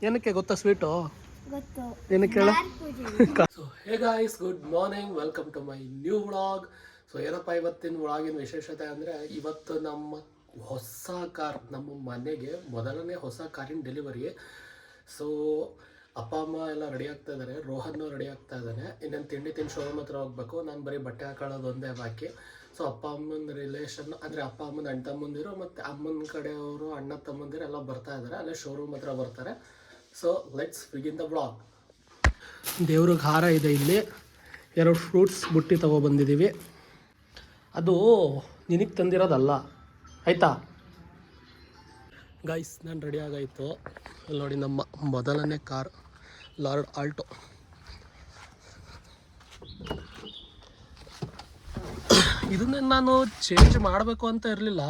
ಏನಕ್ಕೆ ಗೊತ್ತಾ ಸ್ವೀಟು? ಏನಕ್ಕೆ ಹೇಳ? So hey guys, good morning, welcome to my new vlog. So ಏನಪ್ಪ ಇವತ್ತಿನ ವ್ಲಾಗಿನ ವಿಶೇಷತೆ ಅಂದರೆ, ಇವತ್ತು ನಮ್ಮ ಹೊಸ ಕಾರ್, ನಮ್ಮ ಮನೆಗೆ ಮೊದಲನೇ ಹೊಸ ಕಾರಿನ ಡೆಲಿವರಿ. ಸೊ ಅಪ್ಪ ಅಮ್ಮ ಎಲ್ಲ ರೆಡಿ ಆಗ್ತಾ ಇದ್ದಾರೆ, ರೋಹನ್ನು ರೆಡಿ ಆಗ್ತಾ ಇದ್ದಾನೆ. ಇನ್ನೊಂದು ತಿಂಡಿ ಶೋರೂಮ್ ಹತ್ರ ಹೋಗ್ಬೇಕು. ನಾನು ಬರೀ ಬಟ್ಟೆ ಹಾಕೊಳ್ಳೋದು ಒಂದೇ ಬಾಕಿ. ಸೊ ಅಪ್ಪ ಅಮ್ಮನ ರಿಲೇಷನ್ ಅಂದರೆ ಅಪ್ಪ ಅಮ್ಮನ ಅಣ್ಣ ತಮ್ಮಂದಿರು ಮತ್ತು ಅಮ್ಮನ ಕಡೆಯವರು ಅಣ್ಣ ತಮ್ಮಂದಿರು ಎಲ್ಲ ಬರ್ತಾ ಇದ್ದಾರೆ, ಅಲ್ಲೇ ಶೋರೂಮ್ ಹತ್ರ ಬರ್ತಾರೆ. So let's begin the vlog. ದೇವ್ರಿಗೆ ಹಾರ ಇದೆ, ಇಲ್ಲಿ 2 ಫ್ರೂಟ್ಸ್ ಬುಟ್ಟಿ ತೊಗೊಬಂದಿದ್ದೀವಿ. ಅದು ನಿನಗೆ ತಂದಿರೋದಲ್ಲ, ಆಯಿತಾ ಗೈಸ್? ನಾನು ರೆಡಿ ಆಗಾಯಿತು. ಅಲ್ಲಿ ನೋಡಿ, ನಮ್ಮ ಮೊದಲನೇ ಕಾರ್ ಲಾರ್ಡ್ ಆಲ್ಟೋ. ಇದನ್ನೇ ನಾನು ಚೇಂಜ್ ಮಾಡಬೇಕು ಅಂತ ಇರಲಿಲ್ಲ,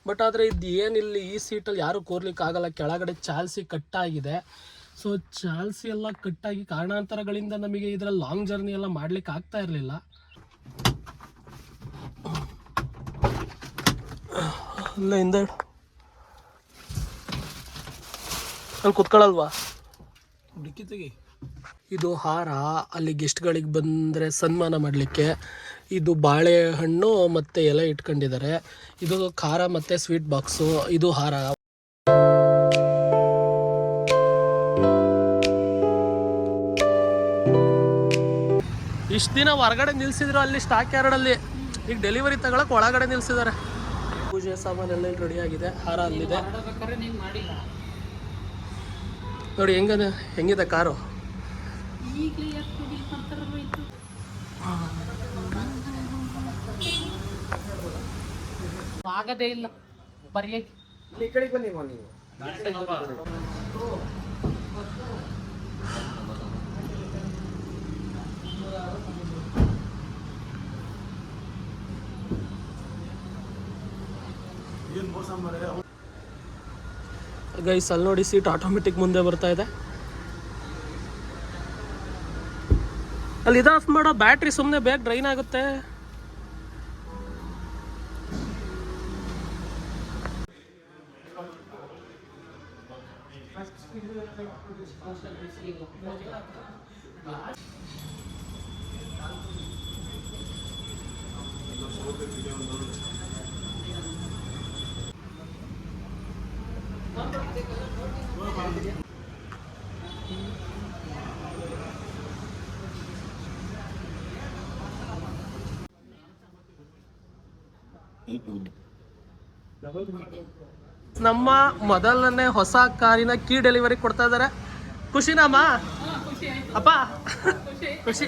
ಬಟ್ ಆದರೆ ಇದು ಏನಿಲ್ಲ, ಈ ಸೀಟಲ್ಲಿ ಯಾರೂ ಕೂರ್ಲಿಕ್ಕಾಗಲ್ಲ. ಕೆಳಗಡೆ ಚಾಲ್ಸಿ ಕಟ್ಟಾಗಿದೆ. ಸೊ ಚಾಲ್ಸಿ ಎಲ್ಲ ಕಟ್ಟಾಗಿ ಕಾರಣಾಂತರಗಳಿಂದ ನಮಗೆ ಇದರಲ್ಲಿ ಲಾಂಗ್ ಜರ್ನಿ ಎಲ್ಲ ಮಾಡಲಿಕ್ಕೆ ಆಗ್ತಾ ಇರಲಿಲ್ಲ. ಇಲ್ಲ ಹಿಂದೆ ಅಲ್ಲಿ ಕುತ್ಕೊಳ್ಳಲ್ವಾ? ಡಿಕ್ಕಿ ತೆಗಿ. ಇದು ಹಾರ ಅಲ್ಲಿ ಗೆಸ್ಟ್ಗಳಿಗೆ ಬಂದರೆ ಸನ್ಮಾನ ಮಾಡಲಿಕ್ಕೆ. ಇದು ಬಾಳೆಹಣ್ಣು ಮತ್ತು ಎಲೆ ಇಟ್ಕೊಂಡಿದ್ದಾರೆ. ಇದು ಖಾರ ಮತ್ತು ಸ್ವೀಟ್ ಬಾಕ್ಸು. ಇದು ಹಾರ. ಇಷ್ಟು ದಿನ ಹೊರಗಡೆ ನಿಲ್ಸಿದ್ರು ಅಲ್ಲಿ ಸ್ಟಾಕ್ ಯಾರ್ಡಲ್ಲಿ. ಈಗ ಡೆಲಿವರಿ ತಗೊಳಕ್ಕೆ ಒಳಗಡೆ ನಿಲ್ಸಿದ್ದಾರೆ. ಪೂಜೆ ಸಾಮಾನೆಲ್ಲ ರೆಡಿ ಆಗಿದೆ. ಹಾರ ಅಲ್ಲಿದೆ ನೋಡಿ. ಹೆಂಗಿದೆ ಕಾರು? ಆಗದೇ ಇಲ್ಲ ಬರೆಯಕ್ಕೆ. ಈ ಕಡೆ ಬನ್ನಿ ನೀವು. ಗೈಸ್ ಅಲ್ಲಿ ನೋಡಿ, ಸೀಟ್ ಆಟೋಮೆಟಿಕ್ ಮುಂದೆ ಬರ್ತಾ ಇದೆ. ಅಲ್ಲಿ ಇದು ಆಫ್ ಮಾಡೋ, ಬ್ಯಾಟ್ರಿ ಸುಮ್ಮನೆ ಬೇಗ ಡ್ರೈನ್ ಆಗುತ್ತೆ. ನಮ್ಮ ಮೊದಲನೇ ಹೊಸ ಕಾರಿನ ಕೀ ಡೆಲಿವರಿ ಕೊಡ್ತಾ ಇದ್ದಾರೆ. ಖುಷಿನಮ್ಮ? ಅಪ್ಪ ಖುಷಿ.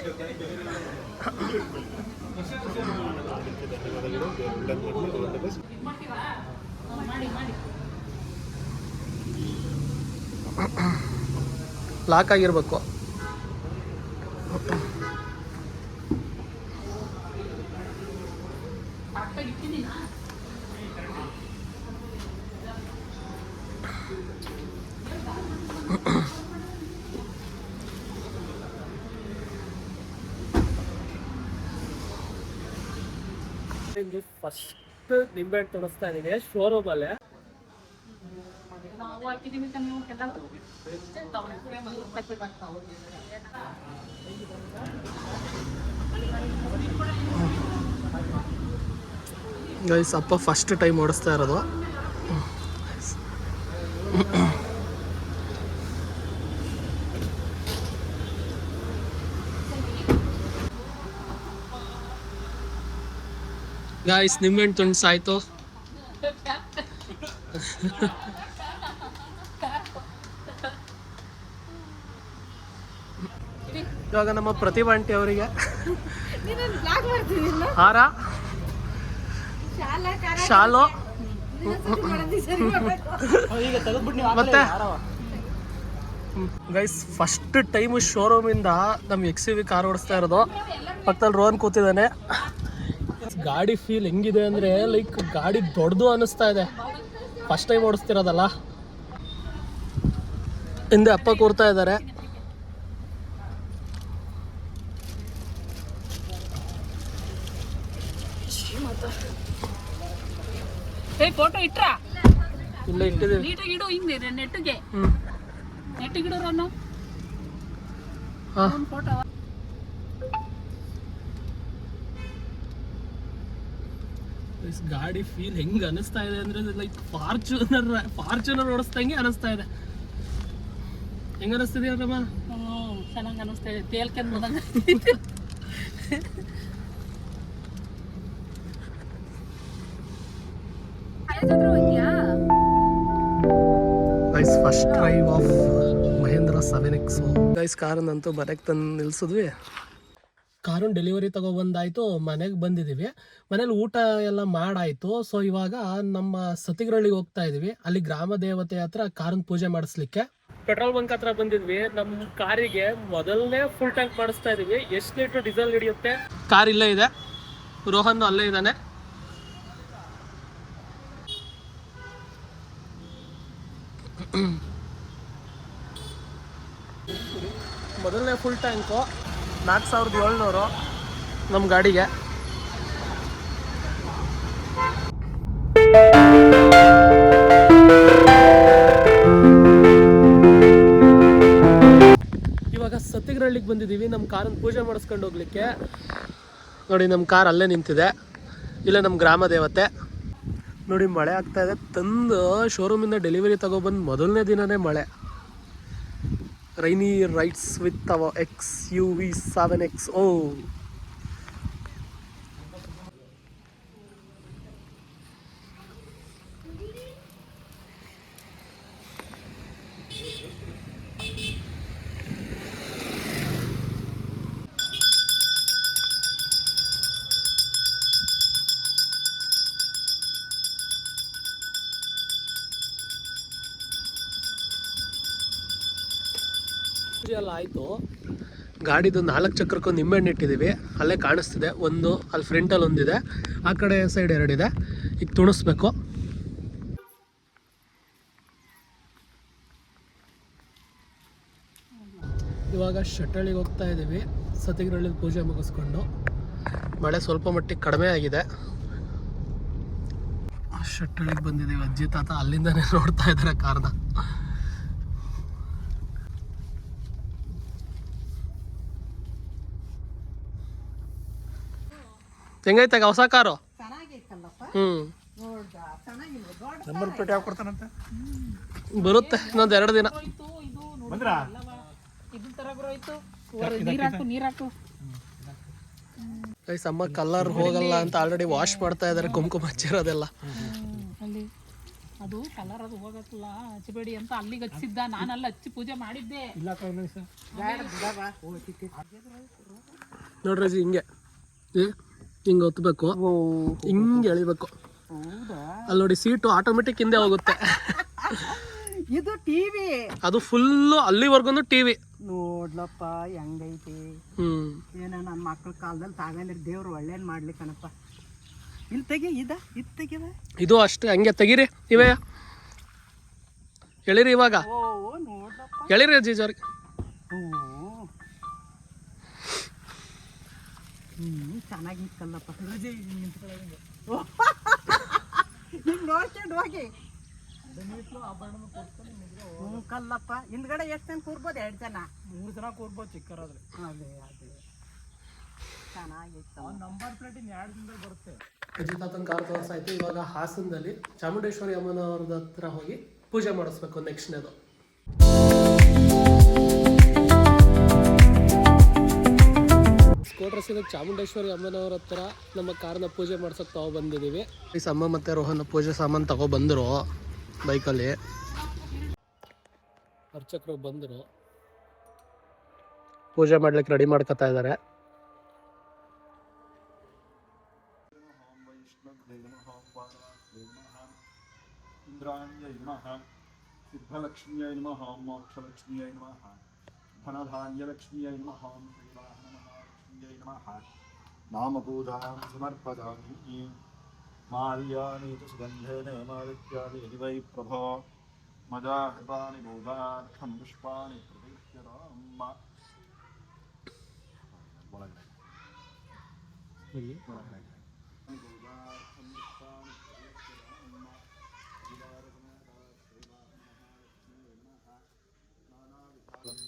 ಲಾಕ್ ಆಗಿರ್ಬೇಕು. ಫಸ್ಟ್ ನಿಂಬೆಹಣ್ಣು ತೋರಿಸ್ತಾ ಇದೀನಿ ಶೋರೂಮ್ ಅಲ್ಲೇ. ಗೈಸ್ ಅಪ್ಪ ಫಸ್ಟ್ ಟೈಮ್ ಓಡಿಸ್ತಾ ಇರೋದು. ಗಾಯ್ಸ್ ನಿಂಬೆಹಣ್ಣು ತುಂಡ್ಸಾಯ್ತು. ಇವಾಗ ನಮ್ಮ ಪ್ರತಿಭಾ ಆಂಟಿ ಅವರಿಗೆ ಹಾರ, ಶಾಲು ಮತ್ತೆ ಗೈಸ್ ಫಸ್ಟ್ ಟೈಮು ಶೋರೂಮಿಂದ ನಮ್ಮ XUV ಕಾರ್ ಓಡಿಸ್ತಾ ಇರೋದು. ಪಕ್ಕದಲ್ಲಿ ರೋಹನ್ ಕೂತಿದ್ದಾನೆ. ಗಾಡಿ ಫೀಲ್ ಹೆಂಗಿದೆ ಅಂದರೆ, ಲೈಕ್ ಗಾಡಿ ದೊಡ್ಡದು ಅನ್ನಿಸ್ತಾ ಇದೆ. ಫಸ್ಟ್ ಟೈಮ್ ಓಡಿಸ್ತಿರೋದಲ್ಲ. ಹಿಂದೆ ಅಪ್ಪ ಕೂರ್ತಾ ಇದ್ದಾರೆ. ಫೋಟೋ ಇಟ್ರಾ ಇಲ್ಲೇ ಇಟ್ಟಿದ್ದೀವಿ. ನೀಟಾಗಿ ಇಡು ಹಿಂಗೆ ನೆಟ್ಟಿಗೆ ನೆಟ್ಟಿಗೆ ಇಡೋರು ಹಾಂ ಫೋಟೋ. ಗಾಡಿ ಫೀಲ್ ಹೆಂಗೆ ಅನಿಸ್ತಾ ಇದೆ ಅಂದರೆ ಲೈಕ್ ಫಾರ್ಚುನರ್ ಓಡಿಸ್ದಂಗೆ ಅನಿಸ್ತಾ ಇದೆ. ಹೆಂಗೆ ಅನಿಸ್ತಿದೆ ಅಲ್ಲಮ್ಮ? ಚೆನ್ನಾಗಿ ಅನಿಸ್ತಾ ಇದೆ. ತೇಲ್ಕೊಂಡ್ guys first drive of Mahindra 7X. Guys ಕಾರನ್ನಂತೂ ಮನೆಗೆ ತಂದು ನಿಲ್ಸಿದ್ವಿ. ಕಾರನ್ನ ಡೆಲಿವರಿ ತಗೊಬಂದಾಯಿತು, ಮನೆಗೆ ಬಂದಿದ್ದೀವಿ. ಮನೇಲಿ ಊಟ ಎಲ್ಲ ಮಾಡಾಯಿತು. ಸೊ ಇವಾಗ ನಮ್ಮ ಸತಿಗರಳ್ಳಿಗೆ ಹೋಗ್ತಾ ಇದ್ದೀವಿ. ಅಲ್ಲಿ ಗ್ರಾಮ ದೇವತೆ ಹತ್ರ ಕಾರನ್ನ ಪೂಜೆ ಮಾಡಿಸ್ಲಿಕ್ಕೆ ಪೆಟ್ರೋಲ್ ಬಂಕ್ ಹತ್ರ ಬಂದಿದ್ವಿ. ನಮ್ಮ ಕಾರಿಗೆ ಮೊದಲನೇ ಫುಲ್ ಟ್ಯಾಂಕ್ ಮಾಡಿಸ್ತಾ ಇದೀವಿ. ಎಷ್ಟು ಲೀಟರ್ ಡೀಸೆಲ್ ಹಿಡಿಯುತ್ತೆ? ಕಾರ್ ಇಲ್ಲೇ ಇದೆ, ರೋಹನ್ ಅಲ್ಲೇ ಇದ್ದಾನೆ. ಮೊದಲನೇ ಫುಲ್ ಟ್ಯಾಂಕು 4700 ನಮ್ಮ ಗಾಡಿಗೆ. ಇವಾಗ ಸತ್ತಿಗರಳ್ಳಿಗೆ ಬಂದಿದ್ದೀವಿ ನಮ್ಮ ಕಾರನ್ನು ಪೂಜೆ ಮಾಡಿಸ್ಕೊಂಡು ಹೋಗ್ಲಿಕ್ಕೆ. ನೋಡಿ ನಮ್ಮ ಕಾರ್ ಅಲ್ಲೇ ನಿಂತಿದೆ. ಇಲ್ಲೇ ನಮ್ಮ ಗ್ರಾಮ ದೇವತೆ. ನೋಡಿ ಮಳೆ ಆಗ್ತಾ ಇದೆ. ತಂದು ಶೋರೂಮಿಂದ ಡೆಲಿವರಿ ತಗೊಬಂದು ಮೊದಲನೇ ದಿನನೇ ಮಳೆ. Rainy rides with our XUV 7XO. ಎಲ್ಲ ಆಯಿತು. ಗಾಡಿದು 4 ಚಕ್ರಕ್ಕೂ ನಿಂಬೆಹಣ್ಣು ಇಟ್ಟಿದ್ದೀವಿ. ಅಲ್ಲೇ ಕಾಣಿಸ್ತಿದೆ. ಒಂದು ಅಲ್ಲಿ ಫ್ರಂಟಲ್ಲಿ ಒಂದಿದೆ, ಆ ಕಡೆ ಸೈಡ್ 2 ಇದೆ. ಈಗ ತುಣಿಸ್ಬೇಕು. ಇವಾಗ ಶೆಟ್ಟಳ್ಳಿಗೆ ಹೋಗ್ತಾ ಇದ್ದೀವಿ. ಸತಿಗರಳ್ಳಿಲಿ ಪೂಜೆ ಮುಗಿಸ್ಕೊಂಡು. ಮಳೆ ಸ್ವಲ್ಪ ಮಟ್ಟಿಗೆ ಕಡಿಮೆ ಆಗಿದೆ. ಶೆಟ್ಟಳ್ಳಿಗೆ ಬಂದಿದ್ದೀವಿ. ಅಜ್ಜಿ ತಾತ ಅಲ್ಲಿಂದನೇ ನೋಡ್ತಾ ಇದ್ದಾರೆ ಕಾರ್ನ. ಹೆಂಗೈತೆ ಹೊಸ ಕಾರು? ನಂಬರ್ ಪ್ಲೇಟ್ ಯಾವ ಕೊಡ್ತಾನಂತ? ಬರುತ್ತೆ ಇನ್ನೊಂದು 2 ದಿನ. ಅಮ್ಮ ಕಲರ್ ಹೋಗಲ್ಲ ಅಂತ ಆಲ್ರೆಡಿ ವಾಶ್ ಮಾಡ್ತಾ ಇದಾರೆ. ಕುಂಕುಮ ಹಚ್ಚಿರೋದೆಲ್ಲ ಅದು ಕಲರ್ ಅದು ಹೋಗತ್ತಲ್ಲ, ಹಚ್ಚಬೇಡಿ ಅಂತ ಅಲ್ಲಿಗೆ ಹಚ್ಚಿದ್ದ. ನಾನೆಲ್ಲ ಹಚ್ಚಿ ಪೂಜೆ ಮಾಡಿದ್ದೆ. ನೋಡ್ರಿ ಹಿಂಗೆ ಹಿಂಗೆ ಒತ್ತಬೇಕು, ಹಿಂಗೆ ಎಳಿಬೇಕು. ಅಲ್ಲಿ ನೋಡಿ ಸೀಟು ಆಟೋಮೆಟಿಕ್ ಹಿಂದೆ ಹೋಗುತ್ತೆ. ಇದು ಟಿವಿ, ಅದು ಫುಲ್ಲು ಅಲ್ಲಿವರೆಗೂ ಟಿವಿ. ನೋಡ್ಲಪ್ಪ ಹೆಂಗೈತಿ. ಏನೋ ನನ್ನ ಮಕ್ಳ ಕಾಲದಲ್ಲಿ ತಾವೇಂದ್ರೆ ದೇವ್ರು ಒಳ್ಳೇದ್ ಮಾಡ್ಲಿ ಕಣಪ್ಪ. ಇಲ್ಲಿ ತೆಗಿ ಇದು ತೆಗಿವ. ಇದು ಅಷ್ಟೇ ಹಂಗೆ ತೆಗೀರಿ. ಇವೇ ಎಳಿರಿ ಇವಾಗ. ಓ ನೋಡ್ಲಪ್ಪ, ಎಳಿರಿ ಅಜ್ಜಿಜವ್ರಿಗೆ. ಚೆನ್ನಾಗಿತ್ತಲ್ಲಪ್ಪ. ಹಿಂಗೆ ನೋಡ್ಕೊಂಡು ಹೋಗಿ ಕಲ್ಲಪ್ಪ. ಹಿಂದ್ಗಡೆ ಎಷ್ಟು ಜನ ಕೂರ್ಬೋದು? 2 ಜನ 3 ಜನ ಕೂರ್ಬೋದು ಚಿಕ್ಕರಾದ್ರೆ. ಅದೇ ಚೆನ್ನಾಗಿತ್ತು. ನಂಬರ್ ಪ್ಲೇಟ್ 2 ದಿನದಲ್ಲಿ ಬರುತ್ತೆ. ಅಜ್ಜಿ ತಾತನ ಕಾರ್ ತೋರಿಸಾಯ್ತು. ಇವಾಗ ಹಾಸನದಲ್ಲಿ ಚಾಮುಂಡೇಶ್ವರಿ ಅಮ್ಮನವ್ರದ ಹತ್ರ ಹೋಗಿ ಪೂಜೆ ಮಾಡಿಸ್ಬೇಕು ನೆಕ್ಸ್ಟ್ನೇದು. ಸ್ಕೋಟ್ ರಸ್ತೆದಾಗ ಚಾಮುಂಡೇಶ್ವರಿ ಅಮ್ಮನವ್ರ ಹತ್ರ ನಮ್ಮ ಕಾರ್ನ ಪೂಜೆ ಮಾಡ್ಸೋಕೆ ತಗೊಬಂದಿದ್ದೀವಿ. ಅಮ್ಮ ಮತ್ತು ರೋಹನ್ ಪೂಜೆ ಸಾಮಾನು ತಗೊಬಂದರು ಬೈಕಲ್ಲಿ. ಅರ್ಚಕರು ಬಂದರು, ಪೂಜೆ ಮಾಡ್ಲಿಕ್ಕೆ ರೆಡಿ ಮಾಡ್ಕೊತಾ ಇದ್ದಾರೆ. ಇಂದ್ರಾಣ್ಯೈ ನಮಃ, ಸಿದ್ಧಲಕ್ಷ್ಮ್ಯೈ ನಮಃ, ಮೋಕ್ಷಲಕ್ಷ್ಮ್ಯೈ ನಮಃ, ಧನಧಾನ್ಯಲಕ್ಷ್ಮ್ಯೈ ನಮಃ, ಶ್ರೀವಾಹನಮಹಾಲಕ್ಷ್ಮ್ಯೈ ನಮಃ. ನಾಮಪೂಜಾಂ ಸಮರ್ಪಯಾಮಿ. ಮಾಲ್ಯಾನಿ ತು ಸುಗಂಧೇನ ಮಾಲಿಕ್ಯಾನಿ ವೈ ಪ್ರಭೋ ಮದಾಹೃತಾನಿ ಭೂತಾರ್ಥಂ ಪುಷ್ಪಾಣಿ ಪ್ರತಿಷ್ಠರಾಮ.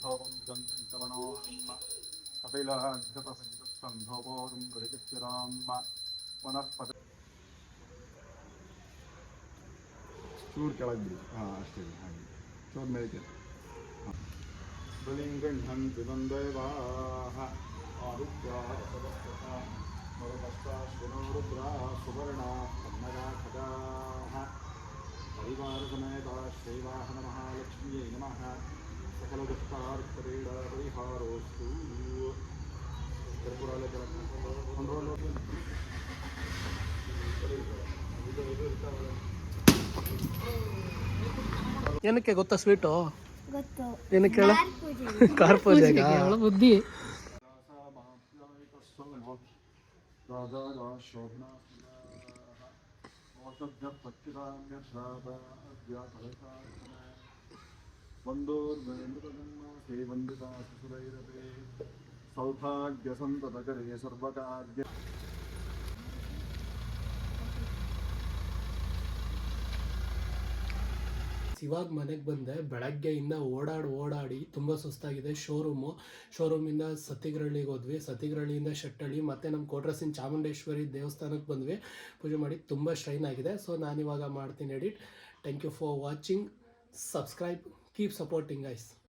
ಸಂಭವಂ ಗಂಧವನೋ ಕಪಿಲಾಘ್ರತ ಸಂಭವೋಗಂ ಗಡಿಚಿರಾಮ ವನಃಪದ ಚೂರು ಕೆಳಗೆ ಬಿಡಿ ಹಾಂ ಅಷ್ಟೇ ಹಾಗೆ ಚೂರು ಮೇಲೆ ಬಲಿಂಗಣ್ಹಂ ತ್ರಿವಂದೈವಾಹ ಆರುದ್ರಾಹ ಸದಸ್ಯತಾಃ ಮರುಪಶ್ಚಾಶ್ವಿನೋ ರುದ್ರಾಃ ಸುವರ್ಣಾಃ ಕನ್ನಗಾ ಖಗಾಃ ಪರಿವಾರಸಮೇತಾಃ ಶ್ರೀವಾಹನ ಮಹಾಲಕ್ಷ್ಮ್ಯೈ ನಮಃ ಸಕಲದುಷ್ಟಾರ್ಥಪೀಡಾ ಪರಿಹಾರೋऽस्तु ತ್ರಿಪುರಾಲೆ ಏನಕ್ಕೆ ಗೊತ್ತಾ ಸ್ವೀಟು? ಗೊತ್ತು ಏನಕ್ಕೆ ಹೇಳ? ಯಾರ್ ಪೂಜೆಗೆ? ಕಾರ್ ಪೂಜೆಗ? ಅವಳ ಬುದ್ಧಿ. ಸೌಭಾಗ್ಯ ಸಂತತಕರೇ ಸರ್ವಕಾರ್ಯ ಇವಾಗ ಮನೆಗೆ ಬಂದೆ. ಬೆಳಗ್ಗೆಯಿಂದ ಓಡಾಡಿ ತುಂಬ ಸುಸ್ತಾಗಿದೆ. ಶೋರೂಮಿಂದ ಸತ್ತಿಗರಳ್ಳಿಗೆ ಹೋದ್ವಿ. ಸತ್ತಿಗರಳ್ಳಿಯಿಂದ ಶೆಟ್ಟಳ್ಳಿ ಮತ್ತು ನಮ್ಮ ಕೋಟ್ರಸಿನ ಚಾಮುಂಡೇಶ್ವರಿ ದೇವಸ್ಥಾನಕ್ಕೆ ಬಂದ್ವಿ. ಪೂಜೆ ಮಾಡಿ ತುಂಬ ಸ್ಟ್ರೈನ್ ಆಗಿದೆ. ಸೊ ನಾನಿವಾಗ ಮಾಡ್ತೀನಿ edit. Thank you for watching. Subscribe, keep supporting guys.